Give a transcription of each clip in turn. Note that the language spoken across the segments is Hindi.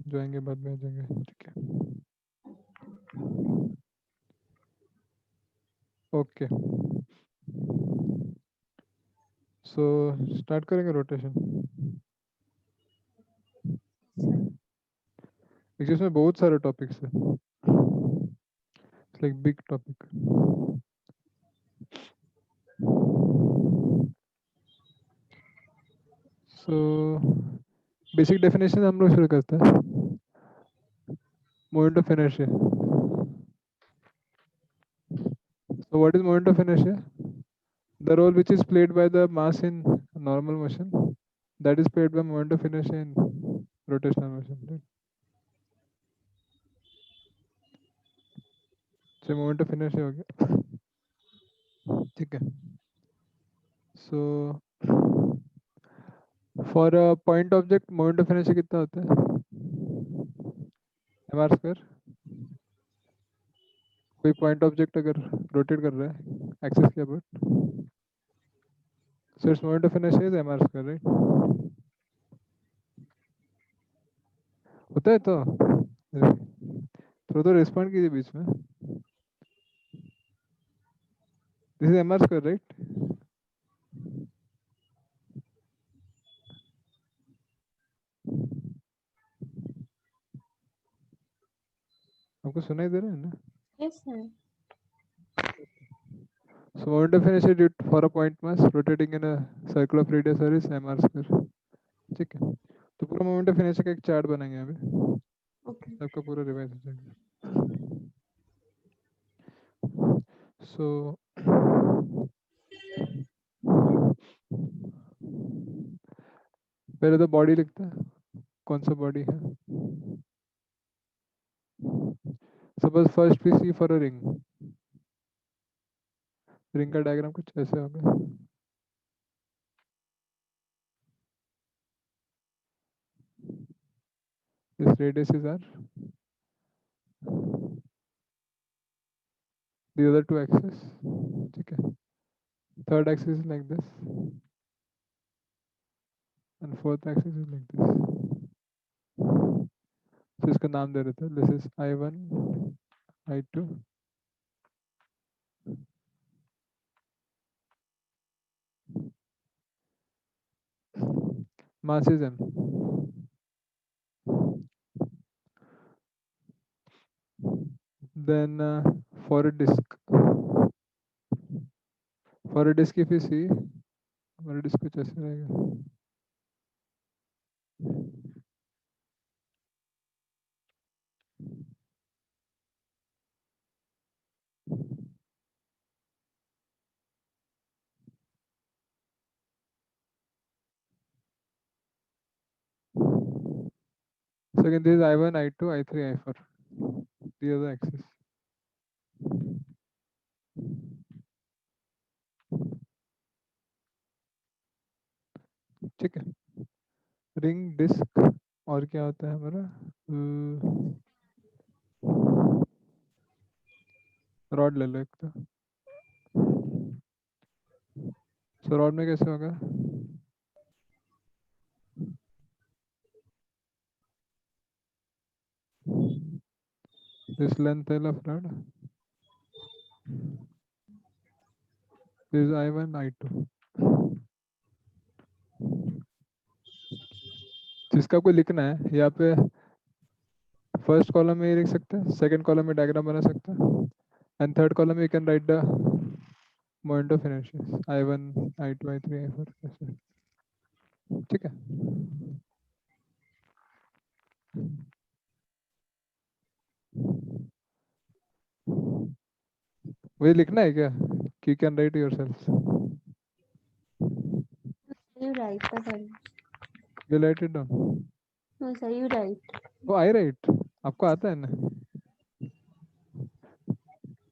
जो आएंगे बाद में आ जाएंगे, ठीक है। ओके, सो स्टार्ट करेंगे रोटेशन। इसमें बहुत सारे टॉपिक्स है, like big topic. So basic definition हम लोग शुरू करते हैं। Moment of inertia. So what is moment of inertia? The role which is played by the mass in normal motion, that is played by moment of inertia in rotational motion, right? So moment of inertia हो गया, ठीक है। So for a point object moment of inertia कितना होता है? mr square। कोई point object अगर rotate कर रहा है axis के about, so its moment of inertia is mr square, right? होता है तो थोड़ा तो रिस्पॉन्ड कीजिए बीच में। This is mr square, right? आपको सुनाई दे रहा है ना? Yes, sir. So moment of inertia due for a point mass rotating in a circle of radius r is mr square, ठीक है। तो पूरा मोमेंट ऑफ इनर्शिया का एक चार्ट बनाएंगे अभी, Okay. सबका पूरा रिवाइज हो जाएगा। सो पहले तो बॉडी लिखते हैं, कौन सा बॉडी है। Suppose first we see for a ring, ring का डायग्राम कुछ ऐसे होगा। This radius is R, the other two axis, ठीक है। Third axis is like this and fourth axis is like this. तो इसका नाम दे देते हैं, this is I1 I2, mass is m। Then for a disk, if you see, हमारा डिस्क कुछ ऐसे रहेगा। So again, this is I1, I2, I3, I4. These are the axes. ठीक है। रिंग डिस्क और क्या होता है हमारा, रॉड ले लो एक तो। सो रॉड में कैसे होगा, this length L of rod, this I1 I2। जिसका आपको लिखना है यहाँ पे फर्स्ट कॉलम में ये लिख सकते हैं, सेकंड कॉलम में डायग्राम बना सकते हैं, एंड थर्ड कॉलम में you can write the moment of inertia I1 I2 I3 I4 ऐसे, ठीक है। वही लिखना है क्या, कि can write yourself, You write the file. You right it down. No, sir, you write. वो आई राइट, आपको आता है ना,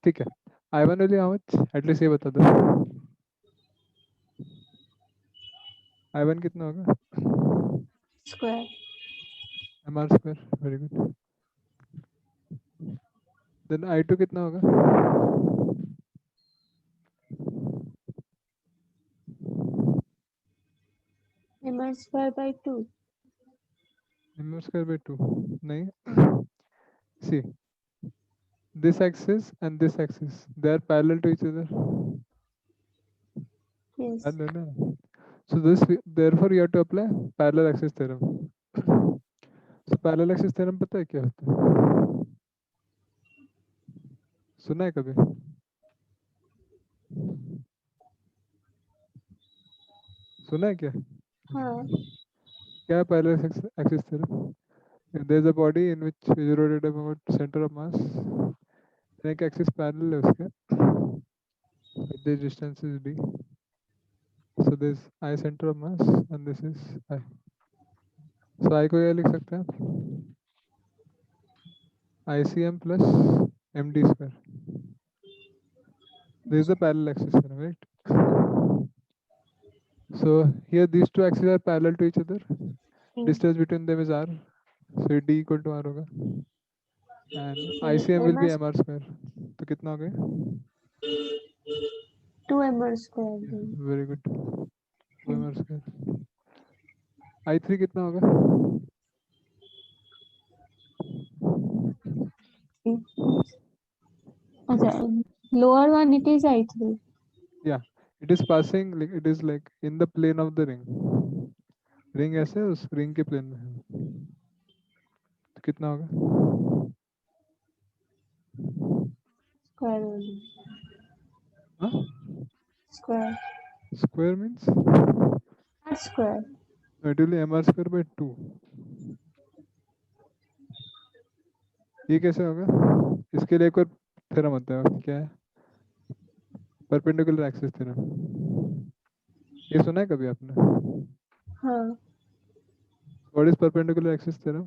ठीक है। I1 value how much, at least ये बता दो। I1 कितना होगा, Square. mr square, very good. Then I2 कितना होगा, M R square by 2. mr square by 2 नहीं see this axis and this axis they are parallel to each other Yes. parallel है ना? So this therefore you have to apply parallel axis theorem. So parallel axis theorem पता है क्या होता है? सुना है कभी? सुना है क्या? हाँ. क्या है parallel axis theorem? If there is a body in which is rotated about center of mass, then एक axis parallel है उसके. With this distance is d. So this I center of mass and this is I. So I को क्या लिख सकते हैं? ICM plus MD square. This is the parallel axis theorem, right? So here these two axes are parallel to each other. Distance between them is r. So d equal to r होगा. And ICM will be mr square. तो कितना हो गया? 2 mr square. Very good. 2 mr square. I3 कितना होगा? Okay. Lower one it is I3. Yeah, it is passing like it is like in the plane of the ring. Ring ऐसे उस ring के plane में है. तो कितना होगा? Square only. हाँ? Square. Square means? Not square. No, it will be mr square by 2. ये कैसे होगा? इसके लिए एक और थ्योरम होता है. क्या है? Perpendicular axis theorem. ये सुना है कभी आपने? हाँ. What is perpendicular axis theorem?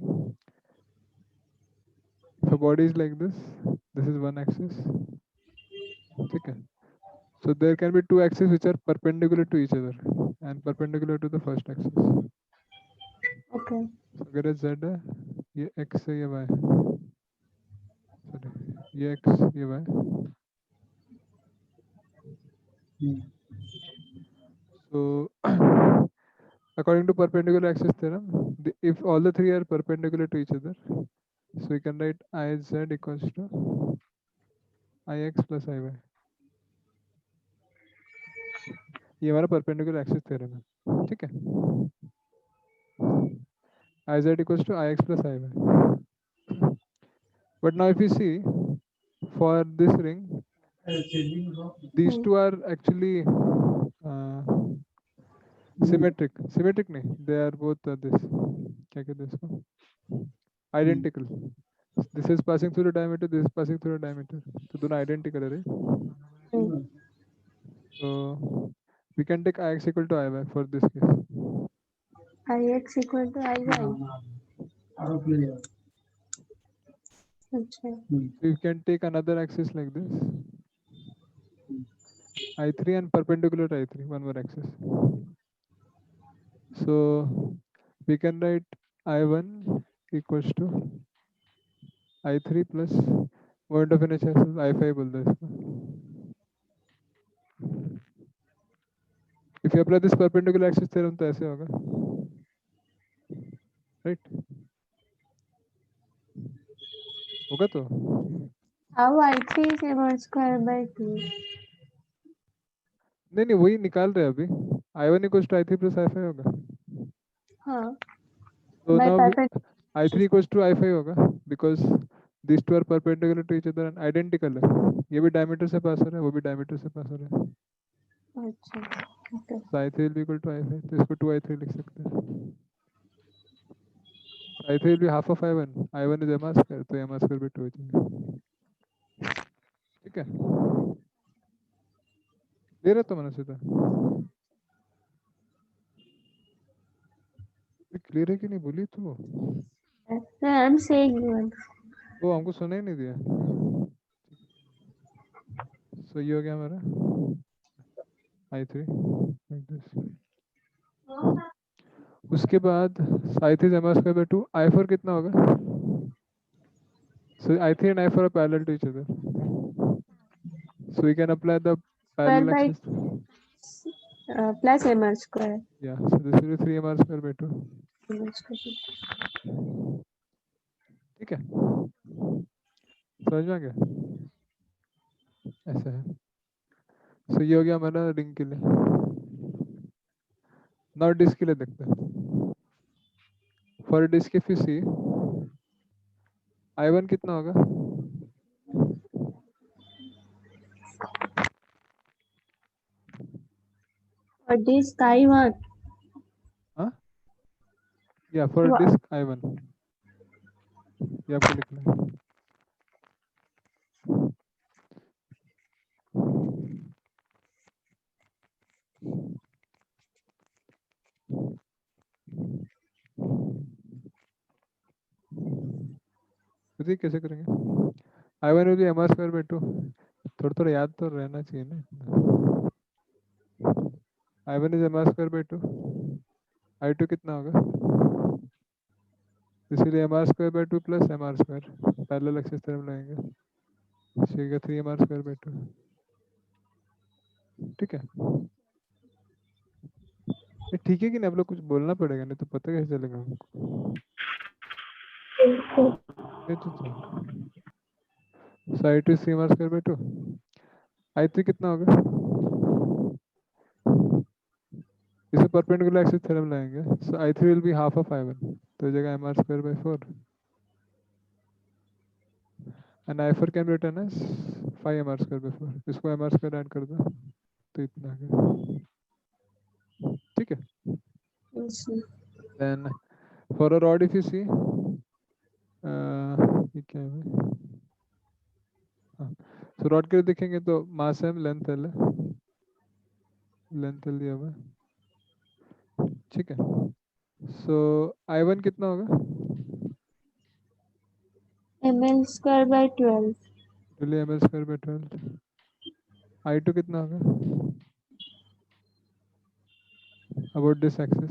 If a body is like this is one axis. ठीक है? So there can be two axes which are perpendicular to each other and perpendicular to the first axis. Okay. So अगर ये z है, ये x है, ये y है. Sorry, ये x, ये y. So according to perpendicular axis theorem, if all the three are perpendicular to each other, so we can write Iz equals to Ix plus Iy. ये हमारा perpendicular axis theorem है. ठीक है? Iz equals to Ix plus Iy. But now if you see, for this ring, these two are actually symmetric. Symmetric नहीं, they are both this. क्या कहते हैं इसको? Identical. This is passing through the diameter, this is passing through the diameter. तो दोनों identical है, right? So we can take Ix equal to Iy for this case. Ix equal to Iy. अच्छा. So you can take another axis like this. I3 and perpendicular to I3, one more axis. So we can write I1 equals to I3 plus point of inertia I5 बोल दो इसको. If you apply this perpendicular axis theorem तो ऐसे होगा, right? होगा तो? How I3 is mr square by 2. नहीं वही निकाल रहे हैं अभी. I1 equals to I3 plus I5 होगा. हाँ. So By now perpendicular. I3 equals to I5 होगा because these two are perpendicular to each other and identical है. ये भी diameter से पास हो रहा है, वो भी diameter से पास हो रहा है. अच्छा. Okay. So I3 will be equal to I5. तो इसको 2I3 लिख सकते हैं. I3 will be half of I1. I1 is mr square, तो mr square by 2 हो जाएगा. ठीक है? दे रहा तो मैंने सीधा. क्लियर है कि नहीं बोली तो? I'm saying one. वो हमको सुना ही नहीं दिया. So ये हो गया हमारा I3 like this. उसके बाद I3 is mr square by 2. I4 कितना होगा? So I3 and I4 are parallel to each other. So we can apply the parallel Square by axis. plus mr square. Yeah, so this will be 3 mr square by 2. ठीक है, समझ में आ गया? ऐसा है। सो ये हो गया हमारा रिंग के लिए। नाउ डिस्क के लिए देखते हैं। For disk if you see I1 कितना होगा? और this Taiwan. हाँ, या फॉर डिस्क I1 ये आपको लिखना है। तो कैसे करेंगे? I1 will be mr square by 2। थोड़ा थोड़ा याद तो रहना चाहिए ना। I1 is mr square by 2। I2 कितना होगा? इसीलिए mr square by 2 plus mr square parallel axis theorem लगाएंगे। ठीक है, 3mr square by 2। ठीक है, ये ठीक है कि नहीं? आप लोग कुछ बोलना पड़ेगा, नहीं तो पता कैसे चलेगा हमको? ये तो side to 3mr square by 2। I3 कितना होगा? इसे परपेंडिकुलर एक्सिस थ्योरम लगाएंगे। So I3 will be half of I1, तो ये जगह mr square by 4 and I4 can be written as 5mr square by 4। इसको mr square ऐड कर दो तो इतना आ गया। ठीक है, Yes. Then for a rod if you see ये क्या है भाई? हाँ, तो रॉड के लिए देखेंगे तो मास m लेंथ l है, लेंथ l दिया हुआ है। ठीक है, सो I1 कितना होगा? ml square by 12. चलिए ml square by 12। I2 कितना होगा about this axis?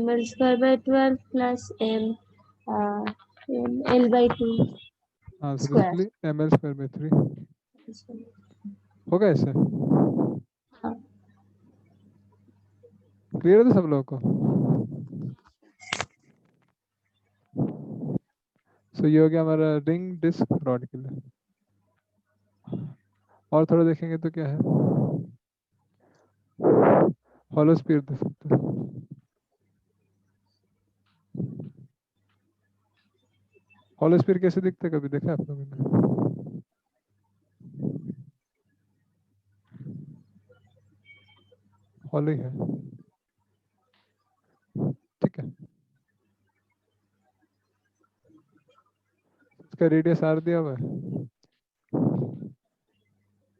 ml square by 12 plus uh, l by 2 हाँ, सो square. Basically ml square by 3 होगा ऐसे। हाँ. क्लियर है तो सब लोगों को? सो ये हो गया हमारा रिंग डिस्क रॉड के लिए। और थोड़ा देखेंगे तो क्या है, हॉलो स्फीयर देख सकते हैं। हॉलो स्फीयर कैसे दिखते हैं, कभी देखा है आप लोगों ने? हॉलो ही है। ठीक है, इसका रेडियस आर दिया हुआ है,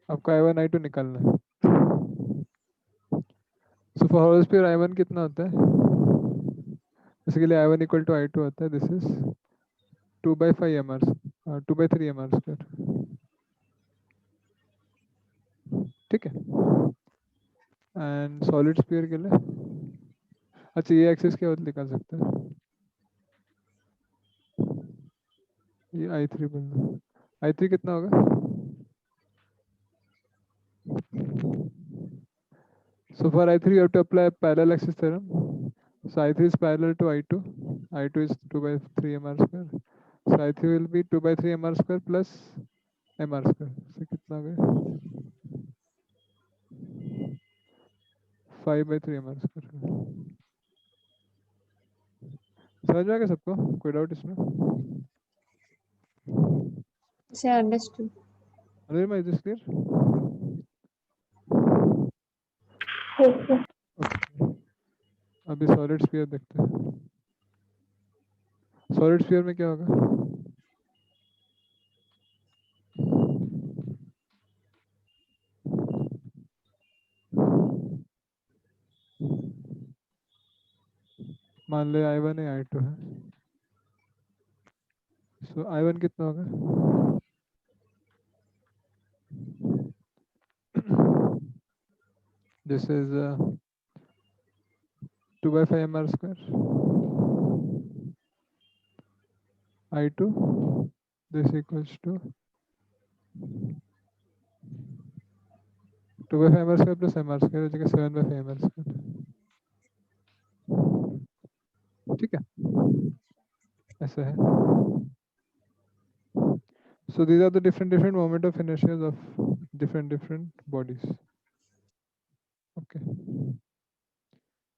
आपको I1 I2 निकालना है। So for hollow sphere I1 कितना होता है? इसके लिए I1 इक्वल टू I2 होता है, this is 2/5 mr 2/3 mr square. ठीक है, एंड सॉलिड स्फीयर के लिए अच्छा ये एक्सिस क्या होता निकाल सकते हैं, ये I3 बोल दो। I3 कितना होगा? So for I3 you have to apply parallel axis theorem. So I3 is parallel to I2. I2 is 2 by 3 mr square. So I3 will be 2 by 3 mr square plus mr square. So कितना हो गया? 5 by 3 mr square। समझ में आ गया सबको? कोई डाउट इसमें? Say understood. Anirma, is this clear? Okay. Okay. अभी सॉलिड स्फीयर देखते हैं। सॉलिड स्फीयर में क्या होगा? मान ले I1 है I2 है, सो I1 कितना होगा? This is 2 by 5 mr square। I2 this equals to 2 by 5 mr square plus mr square हो जाएगा 7 by 5 mr square। ठीक है, ऐसा है. So these are the different moment of inertia of different bodies. Okay.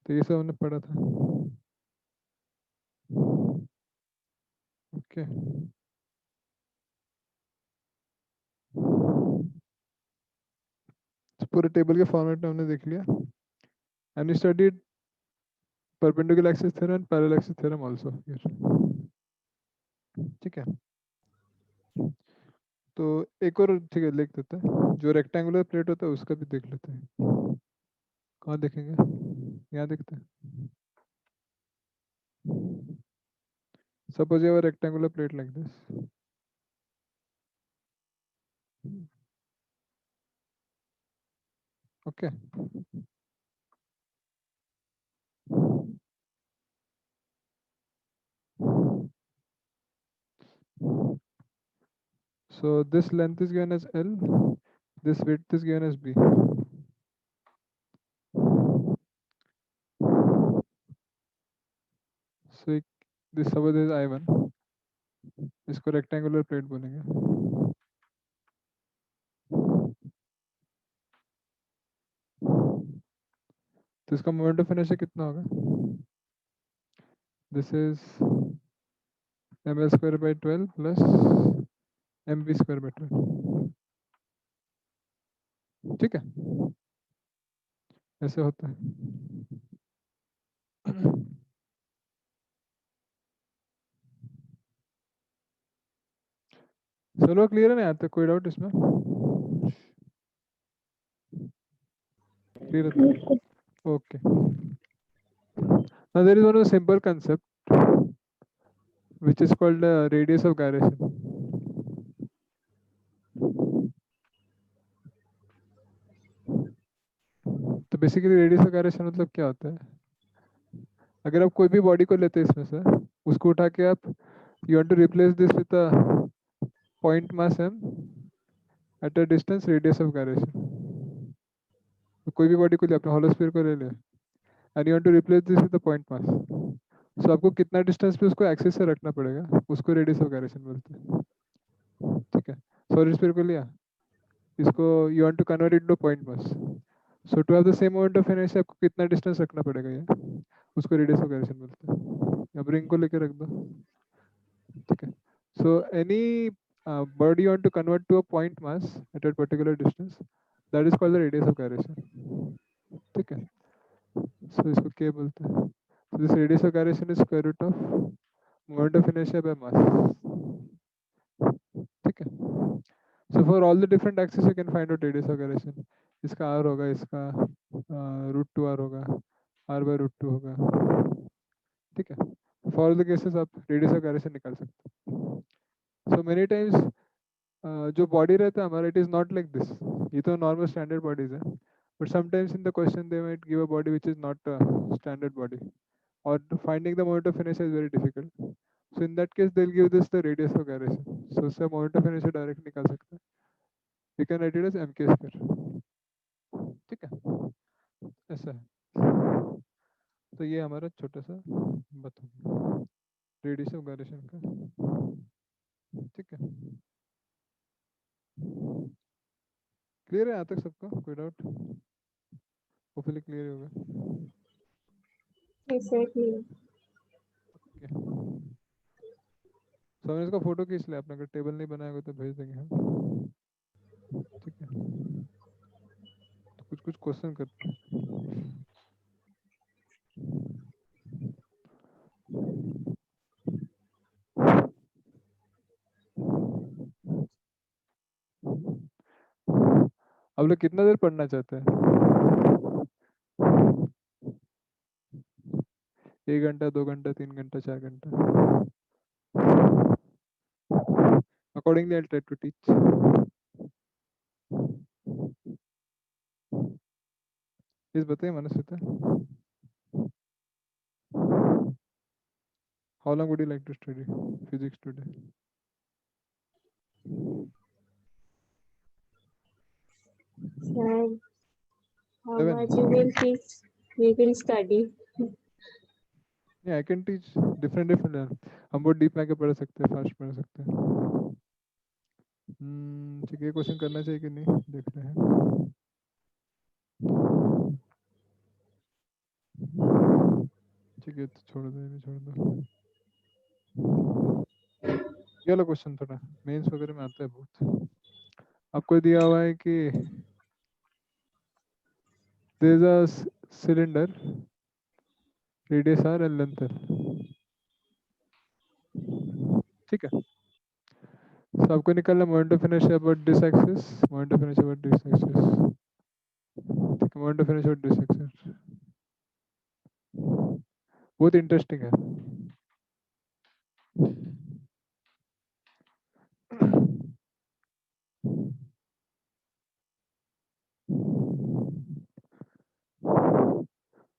तो ये सब हमने पढ़ा था. Okay. तो पूरे टेबल के फॉर्मेट में हमने देख लिया. And we studied perpendicular axis theorem and parallel axis theorem also here. ठीक है. तो एक और ठीक है लिख देते हैं, जो रेक्टेंगुलर प्लेट होता है उसका भी देख लेते हैं. कहाँ देखेंगे? यहाँ देखते हैं. Suppose you have a rectangular plate like this. Okay. So this length is given as L, this width is given as B. So this suppose is I1, इसको rectangular plate बोलेंगे. तो इसका मोमेंट ऑफ इनर्शिया कितना होगा? This is ml square by 12 plus mv square by 12. ठीक है, ऐसे होता है. चलो क्लियर है ना, यहाँ तक कोई डाउट इसमें? क्लियर है? Okay. Now there is one simple concept which is called radius of gyration. तो बेसिकली रेडियस ऑफ gyration मतलब क्या होता है? अगर आप कोई भी बॉडी को लेते हैं इसमें से, उसको उठा के आप you want to replace this with a point mass m at a distance radius of gyration. तो कोई भी बॉडी को ले, अपने होलो स्फीयर को ले ले, and you want to replace this with a point mass. So आपको कितना डिस्टेंस पे उसको एक्सिस से रखना पड़ेगा, उसको रेडियस ऑफ gyration बोलते हैं. ठीक है, सॉलिड स्फीयर को लिया, इसको you want to convert it to point mass. So to have the same moment of inertia आपको कितना डिस्टेंस रखना पड़ेगा, ये उसको रेडियस ऑफ gyration बोलते हैं. अब रिंग को लेके रख दो. ठीक है, so any body you want to convert to a point mass at a particular distance, that is called the radius of gyration. ठीक है, so इसको क्या बोलते हैं? So this radius of gyration is square root of moment of inertia by mass. ठीक है, so for all the different axes you can find out radius of gyration. इसका r होगा, इसका √2r होगा, r by √2 होगा. ठीक है, for all the cases आप radius of gyration निकाल सकते हैं. So many times जो बॉडी रहता है हमारा, it is not like this. ये तो नॉर्मल स्टैंडर्ड बॉडीज है, but sometimes in the question they might give a body which is not a standard body, or finding the moment of inertia is very difficult. So in that case they'll give this the radius of gyration. So उससे moment of inertia डायरेक्ट निकाल सकते हैं. We can write it as mk square. ठीक है, ऐसा है. तो ये हमारा छोटा सा बात होगा रेडियस ऑफ gyration का. ठीक है, क्लियर है यहाँ तक सबका? कोई डाउट? होपफुली क्लियर होगा. Exactly. ओके, तो हमने इसका फोटो खींच लिया. आपने अगर टेबल नहीं बनाया तो भेज देंगे हम. ठीक है, तो कुछ कुछ क्वेश्चन करते हैं. आप लोग कितना देर पढ़ना चाहते हैं? 1 घंटा, 2 घंटा, 3 घंटा, 4 घंटा? Accordingly I try to teach. Please बताइए Manasvita, how long would you like to study physics today? Sir, how 7. much you will teach? We will study. I can teach different different, हम बहुत डीप में आके पढ़ सकते हैं, फास्ट पढ़ सकते हैं। ठीक है, क्वेश्चन करना चाहिए कि नहीं देख रहे हैं। ठीक है, तो छोड़ दो, ये भी छोड़ दो। ये वाला क्वेश्चन थोड़ा मेंस वगैरह में आता है बहुत। आपको दिया हुआ है कि there is a cylinder, radius R and length L. ठीक है, तो आपको निकालना moment of inertia about this axis, moment of inertia about this axis. ठीक है, moment of inertia about this axis बहुत इंटरेस्टिंग है।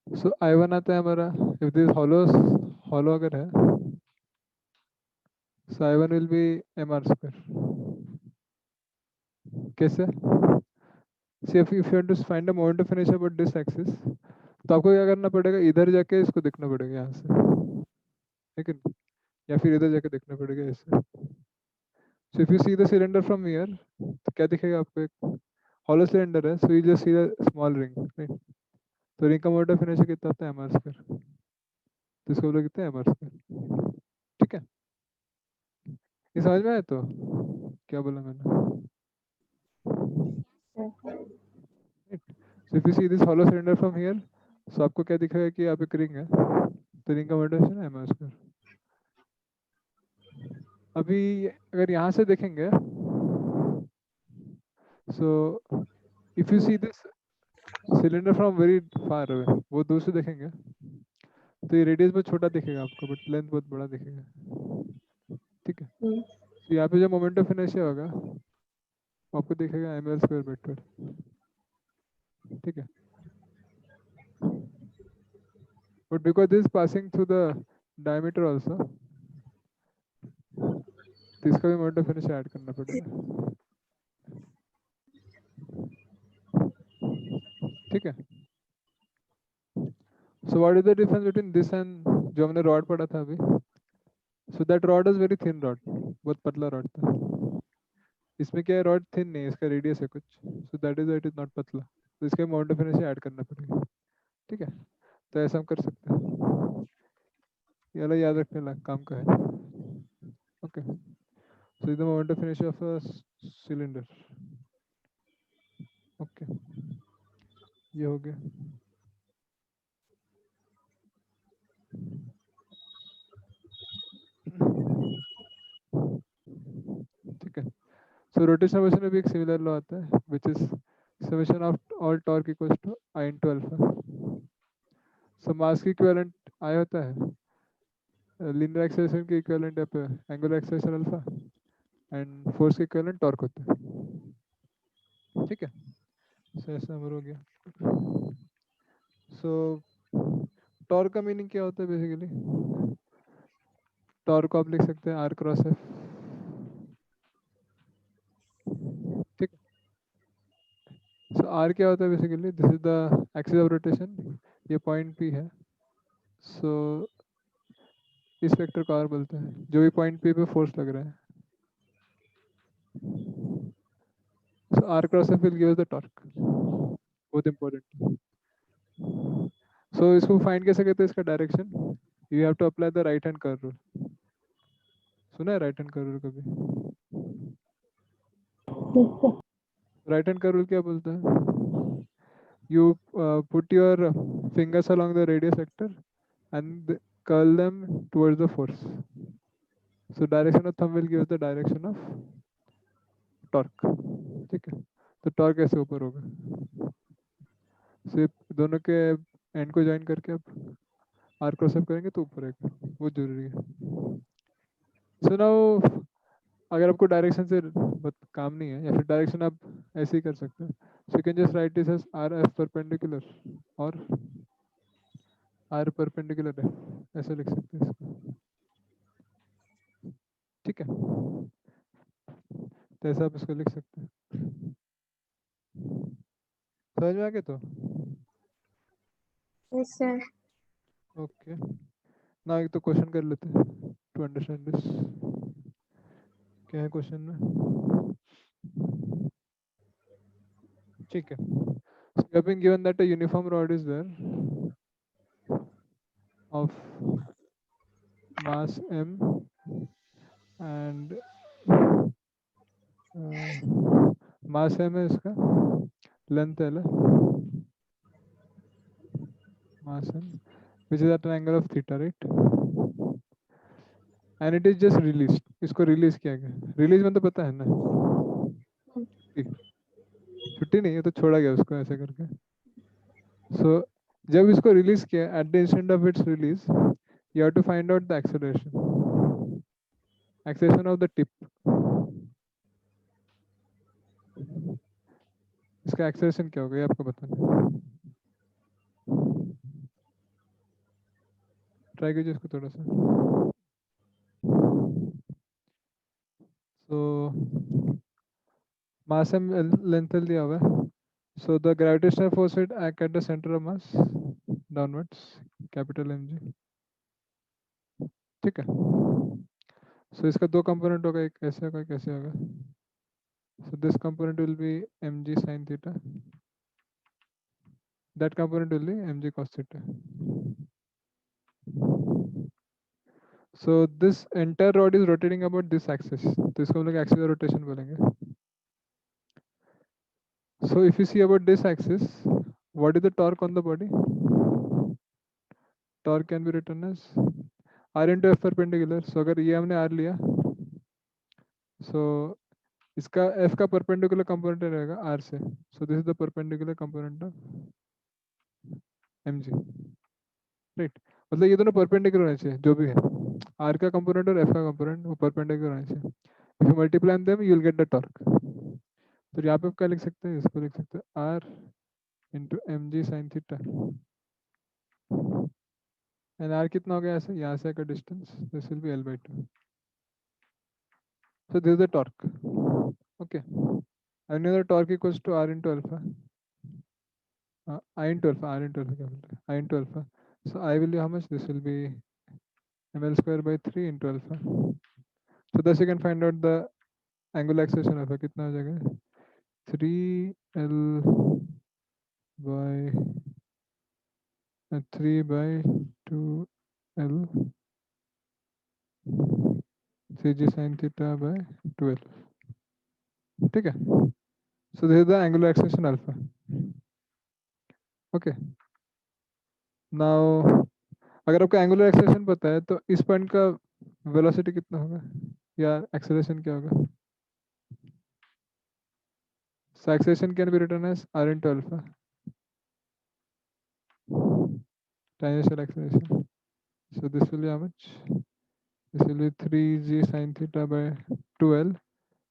सो I1 आता है हमारा, इफ दिस हॉलो अगर है, so I1 will be mr square. कैसे? See if you want to find the moment of inertia about this axis, तो आपको क्या करना पड़ेगा, इधर जाके इसको देखना पड़ेगा यहाँ से, ठीक है, या फिर इधर जाके देखना पड़ेगा ऐसे। सो if you see the cylinder from here, तो क्या दिखेगा आपको, एक हॉलो सिलेंडर है, so you just see the small ring, right. तो रिंग का मोमेंट ऑफ इनर्शिया कितना होता है, mr स्क्वायर। तो इसको बोलो कितना है, mr स्क्वायर। ठीक है, ये समझ में आया तो क्या बोला मैंने, sir. right? So if you see this hollow cylinder from here, so आपको क्या दिखेगा कि यहाँ पे एक रिंग है, तो रिंग का मोमेंट है mr स्क्वायर। अभी अगर यहाँ से देखेंगे, सो if you see this cylinder from very far away, वो दूर से देखेंगे, तो ये रेडियस बहुत छोटा दिखेगा आपको, बट लेंथ बहुत बड़ा दिखेगा। ठीक है, Mm. तो यहाँ पे जो मोमेंट ऑफ इनर्शिया होगा, वो आपको दिखेगा ml स्क्वायर वेक्टर। ठीक है, but because this passing through the diameter also, तो इसका भी मोमेंट ऑफ इनर्शिया ऐड करना पड़ेगा। ठीक है, so what is the difference between this and जो हमने रॉड पढ़ा था अभी। So that rod is very thin rod, बहुत पतला रॉड था। इसमें क्या है, रॉड थिन नहीं है, इसका रेडियस है कुछ, so that is it is not पतला, तो इसके माउंट ऑफ इनर्शिया ऐड करना पड़ेगा। ठीक है, तो ऐसा हम कर सकते हैं, ये वाला याद रखने लायक काम का है। Okay, so is the moment of inertia of a cylinder. Okay, ये हो गया। ठीक है, सो रोटेशनल मोशन में भी एक सिमिलर लॉ आता है, which is summation of all torque equals to I into alpha. So mass की इक्विवेलेंट आई होता है, लीनियर एक्सेलरेशन के इक्विवेलेंट पे angular acceleration alpha, and force के इक्विवेलेंट टॉर्क होता है। ठीक है, सो ऐसा हमारा हो गया। सो टॉर्क का मीनिंग क्या होता है बेसिकली, टॉर्क को आप लिख सकते हैं आर क्रॉस एफ। ठीक है, सो आर क्या होता है basically, this is the axis of rotation, ये पॉइंट पी है। सो इस वेक्टर को आर बोलते हैं, जो भी पॉइंट पी पे फोर्स लग रहा है। So R cross F will give us the torque, बहुत इंपॉर्टेंट। सो इसको फाइंड कैसे करते हैं, इसका direction, you have to apply the right hand curve rule. सुना है राइट हैंड कर्व रूल कभी? Yes, sir. Right hand curve rule क्या बोलता है, you put your fingers along the radius vector and curl them towards the force. So direction of thumb will give the direction of torque. ठीक है, तो टॉर्क ऐसे ऊपर होगा। सिर्फ दोनों के एंड को ज्वाइन करके आप आर क्रॉस अप करेंगे तो ऊपर आएगा, वो जरूरी है। सो नाउ अगर आपको डायरेक्शन से काम नहीं है, या फिर डायरेक्शन आप ऐसे ही कर सकते हैं, so you can just write this as R F perpendicular, और आर परपेंडिकुलर है, ऐसे लिख सकते हैं इसको। ठीक है, तो ऐसा आप इसको लिख सकते हैं। समझ में आ गया तो Yes, sir. ओके, ना एक तो क्वेश्चन कर लेते हैं टू अंडरस्टैंड दिस। क्या है क्वेश्चन में? ठीक है, so you have been given that a uniform rod is there of mass m and mass m है इसका, लेंथ l है, mass m which is at an angle of theta, right? And it is just released, इसको रिलीज किया गया। रिलीज मतलब पता है ना, छुट्टी नहीं है तो छोड़ा गया उसको ऐसे करके। सो जब इसको रिलीज किया, at the instant of its release you have to find out the acceleration, acceleration of the tip. इसका एक्सेलरेशन क्या होगा ये आपको बताना है। ट्राई कीजिए इसको थोड़ा सा। So mass M length L दिया हुआ है, so the gravitational force will act at the centre of mass downwards, capital M G. ठीक है, सो इसका दो कंपोनेंट होगा, एक ऐसे होगा एक ऐसे होगा। So this component will be M G sine theta, that component will be mg cos theta. So this entire rod is rotating about this axis, तो इसको हम लोग axis of rotation बोलेंगे। So if you see about this axis, what is the torque on the body? Torque can be written as r into f perpendicular. So अगर ये हमने r लिया, so इसका f का perpendicular component रहेगा r से, so this is the perpendicular component of mg, right? मतलब ये दोनों perpendicular होने चाहिए जो भी है, r का component और f का component वो perpendicular होने चाहिए। If you multiply them, you will get the torque. तो यहाँ पे आप क्या लिख सकते हैं, इसको लिख सकते हैं r into mg sin theta, and r कितना हो गया ऐसे, यहाँ से का distance, this will B l by 2. So this is the torque. Okay. I know the torque equals to r into alpha. I into alpha, r into alpha क्या बोलते हैं, I into alpha. So I will be how much? This will be ml square by 3 into alpha. So thus you can find out the angular acceleration alpha कितना हो जाएगा, 3l by 3 by 2l cg sin theta by 12. ठीक है, so this is the angular acceleration alpha. Okay, now अगर आपको एंगुलर एक्सेलरेशन पता है तो इस पॉइंट का वेलोसिटी कितना होगा या एक्सेलरेशन क्या होगा। So acceleration can be written as r into alpha, tangential acceleration. So this will be how much? This will be 3g sin theta by 2l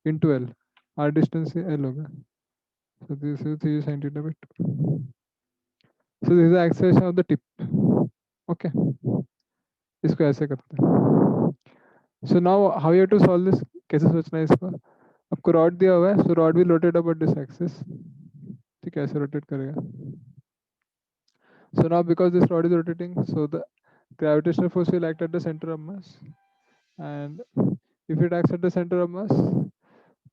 into l. R distance से l होगा. So this is 3g sin theta by 2. So this is the acceleration of the tip. Okay. इसको ऐसे करते हैं. So now how you have to solve this? कैसे सोचना है इसको? आपको रॉड दिया हुआ है, so rod will rotate about this axis. ठीक है, ऐसे रोटेट करेगा. So now because this rod is rotating, so the gravitational force will act at the center of mass, and if it acts at the center of mass,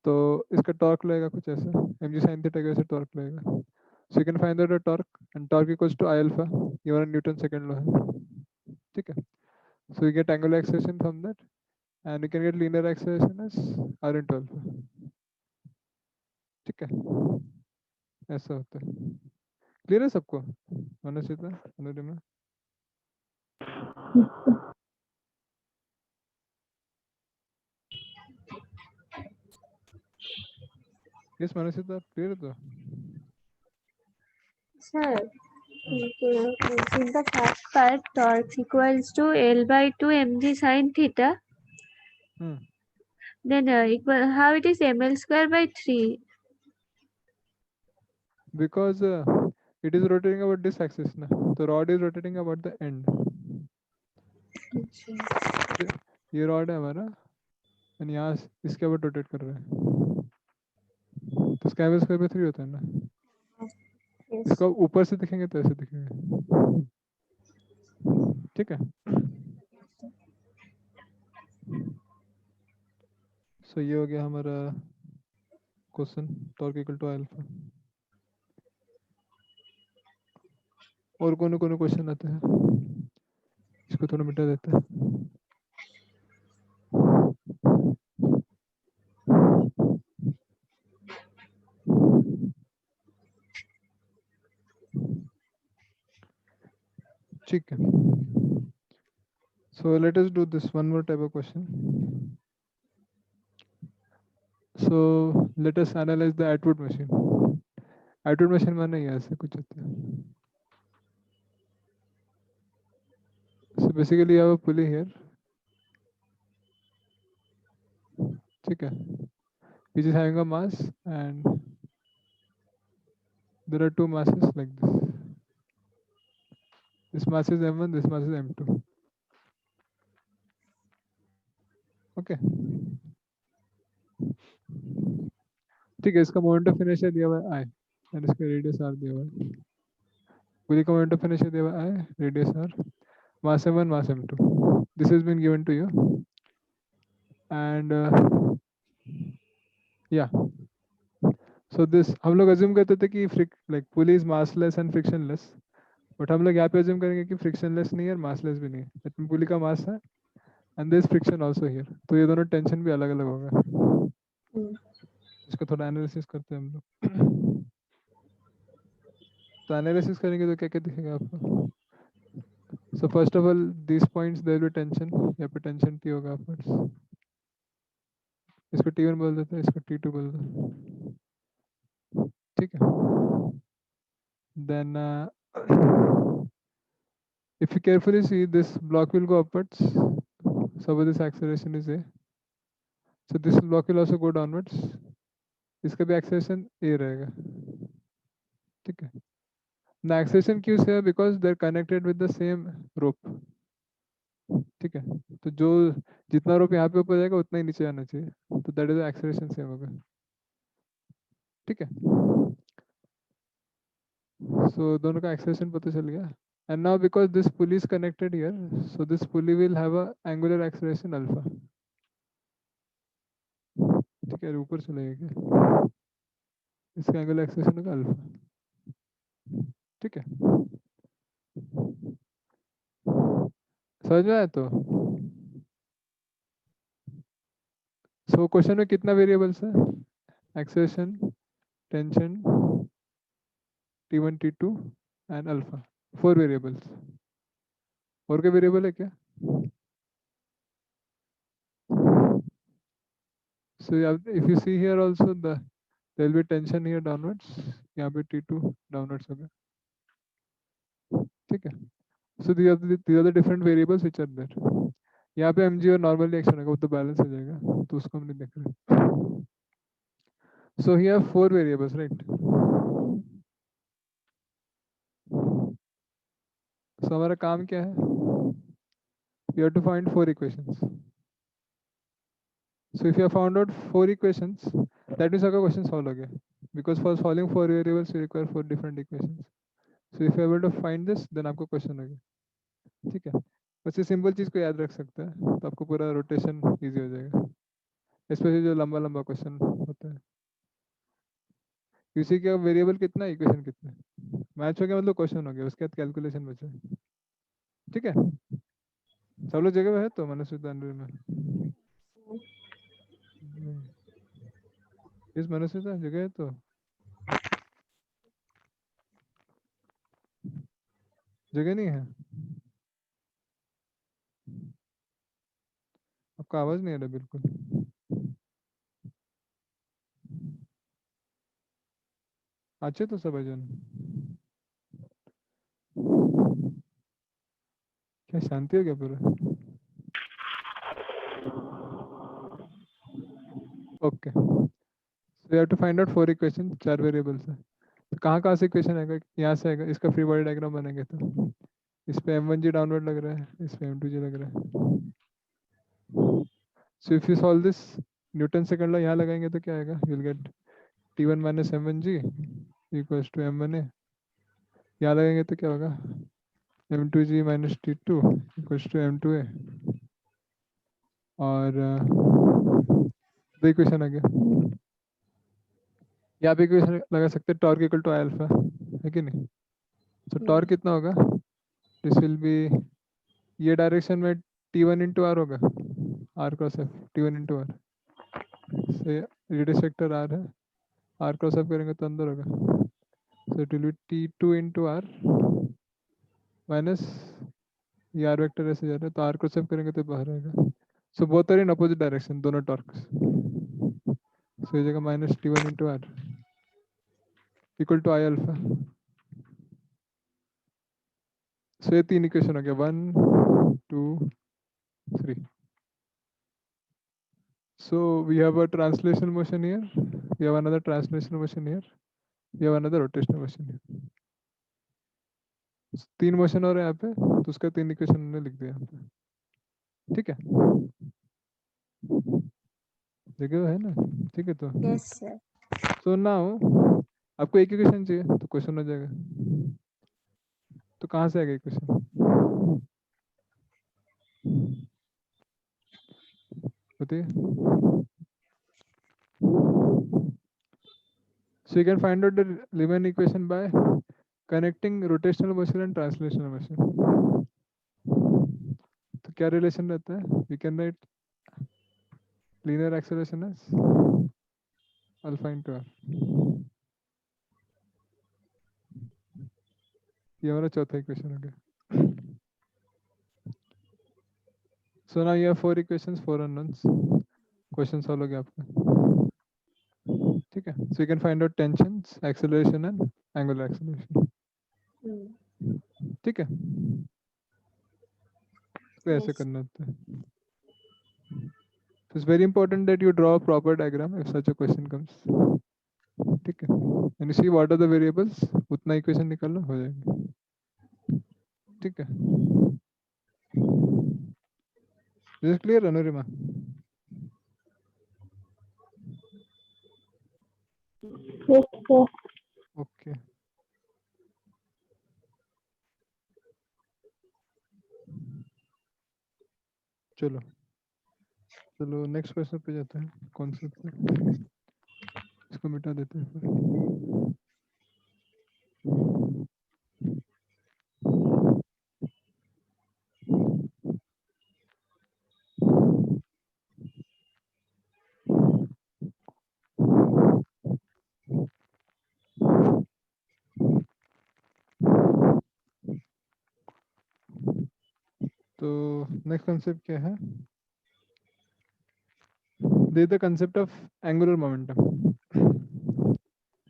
तो इसका torque लगेगा कुछ ऐसा, mg sin theta के वैसे torque लगेगा. So you can find out the torque, and torque equals to I alpha, ये वाला Newton second law है. ठीक है. So you get angular acceleration from that, and you can get linear acceleration as r into alpha. ठीक है, ऐसा होता है. क्लियर है सबको? अनुचिता, अनुरिमा? यस अनुचिता, क्लियर है तो? Sir, in the first part, torque equals to L by 2 mg sin theta. Then how it is ml square by 3? Because it is rotating about this axis ना, तो rod is rotating about the end. ये rod है हमारा, and यहाँ इसके ऊपर रोटेट कर रहा है, तो इसका एवरेज स्क्वायर बाय 3 होता है ना. Yes. इसको ऊपर से दिखेंगे तो ऐसे दिखेंगे. ठीक है. सो ये हो गया हमारा question, torque equal to alpha. और कौन कौन क्वेश्चन आते हैं, इसको थोड़ा मिटा देते हैं। ठीक है, so let us do this one more type of question. So let us analyze the Atwood machine. Atwood machine माने ये ऐसे कुछ होता है। So basically you have a pulley here, ठीक है, which is having a mass and there are two masses like this. This mass is m1, this mass is m2. Okay, ठीक है, इसका मोमेंट ऑफ इनर्शिया दिया हुआ है I and इसका रेडियस r दिया हुआ है। पुली का मोमेंट ऑफ इनर्शिया दिया हुआ है I, radius r, mass m1, mass m2. This has been given to you and yeah. So this हम लोग assume करते थे कि like pulley is massless and frictionless, but हम लोग यहाँ पे assume करेंगे कि frictionless नहीं है और massless भी नहीं है। That means pulley का mass है and there is friction also here, तो ये दोनों tension भी अलग अलग होगा। इसको थोड़ा analysis करते हैं हम लोग। तो analysis करेंगे तो क्या क्या दिखेगा आपको। So first of all these points there will be tension, यहाँ पे tension T होगा upwards, इसको T1 बोल देते हैं, इसको T2 बोल देते हैं, ठीक है। Then if you carefully see, this block will go upwards, so this acceleration is A. So this block will also go downwards, इसका भी acceleration A रहेगा, ठीक है। The acceleration क्यों से है, because they are connected with the same rope, ठीक है। तो जो जितना रोप यहाँ पे ऊपर जाएगा उतना ही नीचे आना चाहिए, तो that is the acceleration same होगा, ठीक है। So दोनों का acceleration पता चल गया। And now because this pulley is connected here, so this pulley will have a angular acceleration alpha, ठीक है, ऊपर चलेगा क्या, इसका एंगुलर एक्सेलेरेशन होगा अल्फा, ठीक है। समझ में आया तो। सो क्वेश्चन में कितना वेरिएबल्स है, acceleration, tension, T1 T2 and alpha, 4 variables. और क्या वेरिएबल है क्या, so if you see here also the there will be tension here downwards, यहाँ पे T2 डाउनवर्ड्स होगा, ठीक है। सो these are the different variables which are there। यहाँ पे mg और नॉर्मल रिएक्शन होगा, वो तो बैलेंस हो जाएगा, तो उसको हम नहीं देख रहे। So here 4 variables, right? So हमारा काम क्या है? We have to find 4 equations. So if you have found out 4 equations, that means आपका question solve हो गया. Because for solving 4 variables, you require 4 different equations. So if you are able to find this, then आपको question हो गया, ठीक है। बस ये सिंपल चीज़ को याद रख सकते हैं, तो आपको पूरा रोटेशन इजी हो जाएगा, स्पेशली जो लंबा लंबा क्वेश्चन होता है। किसी का वेरिएबल कितना, इक्वेशन कितना, मैच हो गया मतलब क्वेश्चन हो गया, उसके बाद कैलकुलेशन बचा, ठीक है। सब लोग जगह पे है तो मनुष्य में, इस मनुष्य जगह है तो जगह नहीं है, आपका आवाज नहीं आ रहा बिल्कुल। अच्छे तो सब जन, क्या शांति हो गया पूरा, okay. So you have to find out 4 equation, 4 variables है, तो कहाँ से इक्वेशन आएगा, यहाँ से आएगा, इसका फ्री बॉडी डायग्राम बनेंगे तो इस पे m1g डाउनवर्ड लग रहा है, इस पे m2g लग रहा है। So if you solve this, Newton second law यहाँ लगाएंगे तो क्या आएगा, you will get T1 minus m1g equals to m1a, यहाँ लगेंगे तो क्या होगा, m2g minus T2 equals to m2a, और दो इक्वेशन आ गया। यहाँ पे इक्वेशन लगा सकते हैं torque equal to I alpha, है कि नहीं? तो टॉर्क कितना होगा? दिस विल बी, ये डायरेक्शन में टी वन इंटू आर होगा, R cross F, T one into R से रेडियस वेक्टर आर है, आर क्रॉस एफ करेंगे तो अंदर होगा, so it will be T two into R minus, ये आर वेक्टर ऐसे जा रहा है तो आर क्रॉस एफ करेंगे तो बाहर आएगा। So both are in opposite direction, दोनों टॉर्क। सो ये जगह minus T one into R equal to I alpha. So ये तीन इक्वेशन हो गया, 1 2 3। So we have a translation motion here, we have another translation motion here, we have another rotational motion here। तीन मोशन हो रहे हैं यहाँ पे, तो उसका तीन इक्वेशन हमने लिख दिया यहाँ पे, ठीक है? देखो है ना, ठीक है? तो Yes, sir. सो नाउ आपको एक इक्वेशन चाहिए तो क्वेश्चन हो जाएगा, तो कहाँ से आएगा इक्वेशन बताइए? So you can find out the Riemann equation by connecting rotational motion and translational motion। तो क्या रिलेशन रहता है? We can write linear acceleration as alpha into R. ये हमारा चौथा इक्वेशन हो गया। So now you have four equations, four unknowns. Question solve हो गया आपका, ठीक है? So you can find out tensions, acceleration and angular acceleration, ठीक है? तो ऐसे Yes. करना होता है। It's very important that you draw a proper diagram if such a question comes, ठीक है? And see what are the variables, उतना इक्वेशन निकालना हो जाएगा, ठीक है? Is clear Anurima? Yes, sir. Okay, चलो चलो नेक्स्ट क्वेश्चन पे जाते हैं। कॉन्सेप्ट पे इसको मिटा देते हैं फिर। तो नेक्स्ट कंसेप्ट क्या है? They the concept of angular momentum.